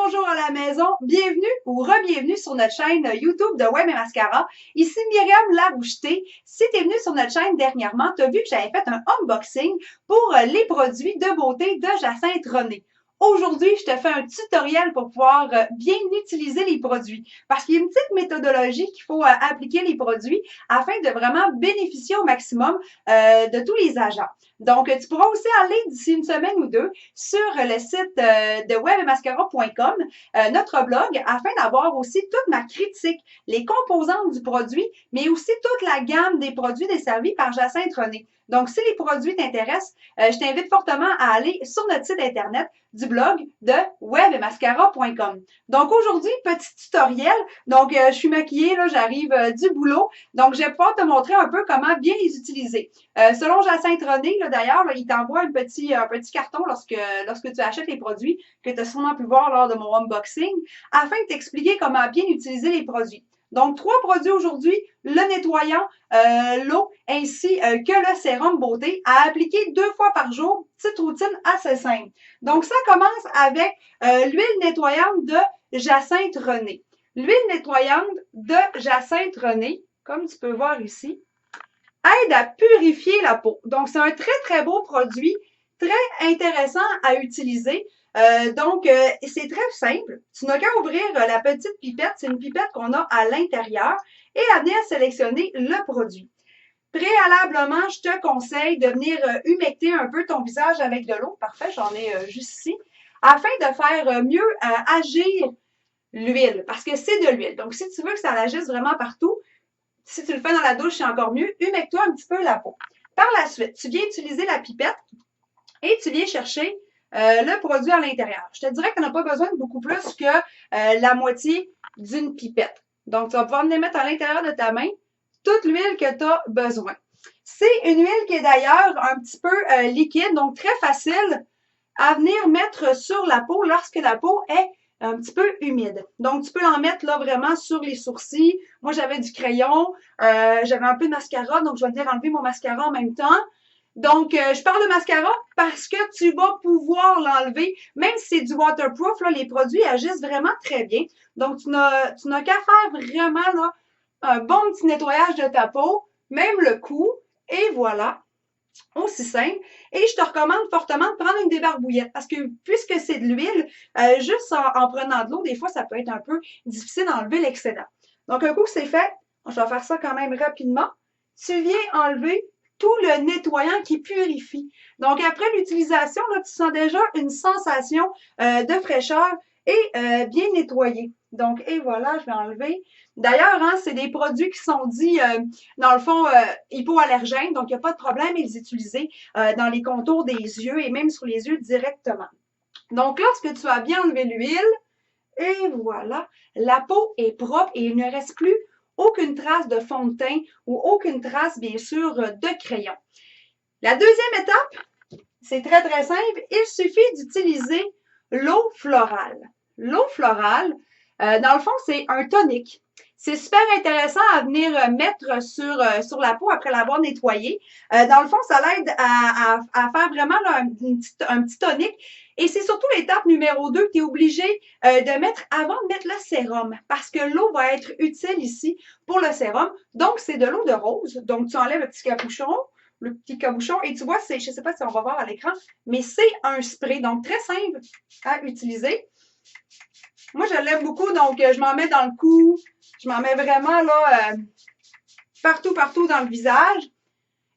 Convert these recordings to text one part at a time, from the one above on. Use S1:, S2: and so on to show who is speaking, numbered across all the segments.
S1: bonjour à la maison, bienvenue ou re-bienvenue sur notre chaîne YouTube de Web et Mascara. Ici Myriam Laroucheté. Si tu es venu sur notre chaîne dernièrement, tu as vu que j'avais fait un unboxing pour les produits de beauté de Jacinthe René. Aujourd'hui, je te fais un tutoriel pour pouvoir bien utiliser les produits parce qu'il y a une petite méthodologie qu'il faut appliquer les produits afin de vraiment bénéficier au maximum de tous les agents. Donc, tu pourras aussi aller d'ici une semaine ou deux sur le site de webmascara.com, notre blog, afin d'avoir aussi toute ma critique, les composantes du produit, mais aussi toute la gamme des produits desservis par Jacinthe René. Donc, si les produits t'intéressent, je t'invite fortement à aller sur notre site internet du blog de webmascara.com. Donc, aujourd'hui, petit tutoriel. Donc, je suis maquillée, là, j'arrive du boulot. Donc, je vais pouvoir te montrer un peu comment bien les utiliser. Selon Jacinthe René, d'ailleurs, il t'envoie un petit carton lorsque tu achètes les produits que tu as sûrement pu voir lors de mon unboxing, afin de t'expliquer comment bien utiliser les produits. Donc, 3 produits aujourd'hui, le nettoyant, l'eau, ainsi que le sérum beauté à appliquer 2 fois par jour. Petite routine assez simple. Donc, ça commence avec l'huile nettoyante de Jacinthe René. L'huile nettoyante de Jacinthe René, comme tu peux voir ici, aide à purifier la peau. Donc, c'est un très beau produit, très intéressant à utiliser. C'est très simple. Tu n'as qu'à ouvrir la petite pipette. C'est une pipette qu'on a à l'intérieur et à venir sélectionner le produit. Préalablement, je te conseille de venir humecter un peu ton visage avec de l'eau. Parfait, j'en ai juste ici. Afin de faire mieux agir l'huile, parce que c'est de l'huile. Donc, si tu veux que ça agisse vraiment partout, si tu le fais dans la douche, c'est encore mieux. Humecte-toi un petit peu la peau. Par la suite, tu viens utiliser la pipette et tu viens chercher le produit à l'intérieur. Je te dirais que tu n'as pas besoin de beaucoup plus que la moitié d'une pipette. Donc, tu vas pouvoir venir mettre à l'intérieur de ta main toute l'huile que tu as besoin. C'est une huile qui est d'ailleurs un petit peu liquide, donc très facile à venir mettre sur la peau lorsque la peau est un petit peu humide. Donc, tu peux l'en mettre là vraiment sur les sourcils. Moi, j'avais du crayon, j'avais un peu de mascara, donc je vais venir enlever mon mascara en même temps. Donc, je parle de mascara parce que tu vas pouvoir l'enlever, même si c'est du waterproof, là, les produits agissent vraiment très bien. Donc, tu n'as qu'à faire vraiment là, un bon petit nettoyage de ta peau, même le cou, et voilà. Aussi simple. Et je te recommande fortement de prendre une débarbouillette parce que puisque c'est de l'huile, juste en prenant de l'eau, des fois, ça peut être un peu difficile d'enlever l'excédent. Donc, un coup c'est fait, je vais faire ça quand même rapidement. Tu viens enlever tout le nettoyant qui purifie. Donc, après l'utilisation, là, tu sens déjà une sensation de fraîcheur et bien nettoyé. Donc, et voilà, je vais enlever. D'ailleurs, hein, c'est des produits qui sont dits, dans le fond, hypoallergènes, donc il n'y a pas de problème à les utiliser dans les contours des yeux et même sur les yeux directement. Donc, lorsque tu as bien enlevé l'huile, et voilà, la peau est propre et il ne reste plus aucune trace de fond de teint ou aucune trace, bien sûr, de crayon. La deuxième étape, c'est très simple, il suffit d'utiliser l'eau florale. L'eau florale, dans le fond, c'est un tonique. C'est super intéressant à venir mettre sur la peau après l'avoir nettoyée. Dans le fond, ça l'aide à faire vraiment là, un petit tonique. Et c'est surtout l'étape numéro 2 que tu es obligé de mettre avant de mettre le sérum parce que l'eau va être utile ici pour le sérum. Donc, c'est de l'eau de rose. Donc, tu enlèves le petit cabochon et tu vois, je ne sais pas si on va voir à l'écran, mais c'est un spray. Donc, très simple à utiliser. Moi, je l'aime beaucoup, donc je m'en mets dans le cou. Je m'en mets vraiment là partout dans le visage.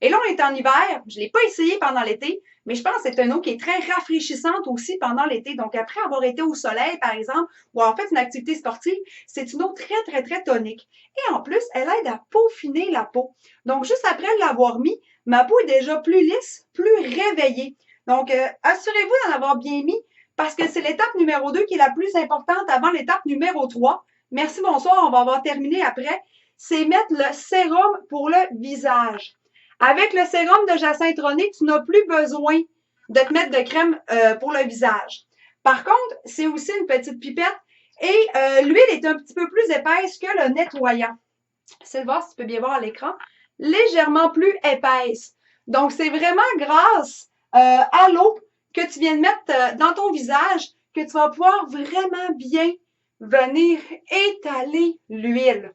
S1: Et là, on est en hiver. Je ne l'ai pas essayé pendant l'été, mais je pense que c'est une eau qui est très rafraîchissante aussi pendant l'été. Donc, après avoir été au soleil, par exemple, ou en fait une activité sportive, c'est une eau très tonique. Et en plus, elle aide à peaufiner la peau. Donc, juste après l'avoir mis, ma peau est déjà plus lisse, plus réveillée. Donc, assurez-vous d'en avoir bien mis parce que c'est l'étape numéro 2 qui est la plus importante avant l'étape numéro 3. Merci, bonsoir, on va avoir terminé après. C'est mettre le sérum pour le visage. Avec le sérum de Jacinthe René, tu n'as plus besoin de te mettre de crème pour le visage. Par contre, c'est aussi une petite pipette et l'huile est un petit peu plus épaisse que le nettoyant. Sylvain, si tu peux bien voir à l'écran, légèrement plus épaisse. Donc, c'est vraiment grâce à l'eau que tu viens de mettre dans ton visage que tu vas pouvoir vraiment bien venir étaler l'huile.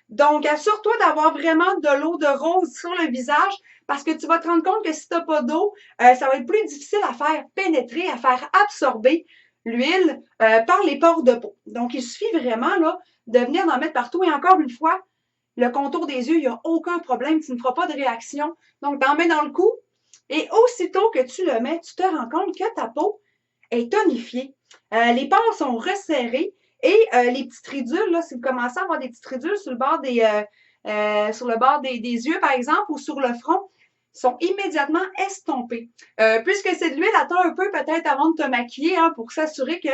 S1: Donc, assure-toi d'avoir vraiment de l'eau de rose sur le visage parce que tu vas te rendre compte que si tu n'as pas d'eau, ça va être plus difficile à faire pénétrer, à faire absorber l'huile par les pores de peau. Donc, il suffit vraiment là, de venir en mettre partout. Et encore une fois, le contour des yeux, il n'y a aucun problème. Tu ne feras pas de réaction. Donc, t'en mets dans le cou. Et aussitôt que tu le mets, tu te rends compte que ta peau est tonifiée. Les pores sont resserrés et les petites ridules, là, si vous commencez à avoir des petites ridules sur le bord des yeux, par exemple, ou sur le front, sont immédiatement estompées. Puisque c'est de l'huile, attends un peu peut-être avant de te maquiller hein, pour s'assurer que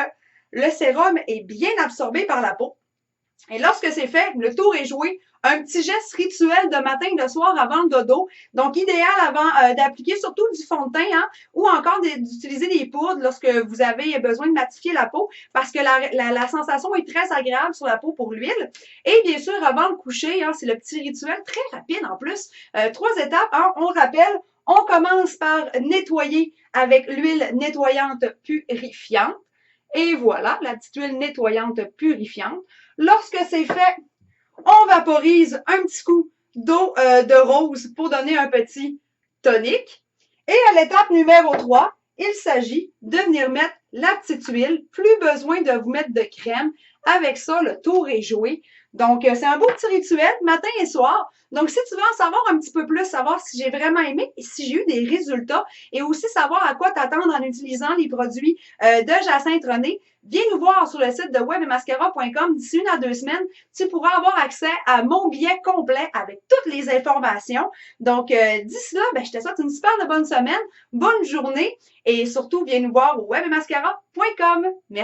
S1: le sérum est bien absorbé par la peau. Et lorsque c'est fait, le tour est joué. Un petit geste rituel de matin et de soir avant le dodo. Donc, idéal avant d'appliquer surtout du fond de teint hein, ou encore d'utiliser des poudres lorsque vous avez besoin de matifier la peau parce que la sensation est très agréable sur la peau pour l'huile. Et bien sûr, avant le coucher, hein, c'est le petit rituel très rapide en plus. 3 étapes. Hein, on rappelle, on commence par nettoyer avec l'huile nettoyante purifiante. Et voilà, la petite huile nettoyante purifiante. Lorsque c'est fait, on vaporise un petit coup d'eau de rose pour donner un petit tonique. Et à l'étape numéro 3, il s'agit de venir mettre la petite huile. Plus besoin de vous mettre de crème. Avec ça, le tour est joué. Donc, c'est un beau petit rituel, matin et soir. Donc, si tu veux en savoir un petit peu plus, savoir si j'ai vraiment aimé et si j'ai eu des résultats et aussi savoir à quoi t'attendre en utilisant les produits de Jacinthe René, viens nous voir sur le site de webmascara.com d'ici 1 à 2 semaines. Tu pourras avoir accès à mon billet complet avec toutes les informations. Donc, d'ici là, je te souhaite une super bonne semaine, bonne journée et surtout, viens nous voir au webmascara.com. Merci.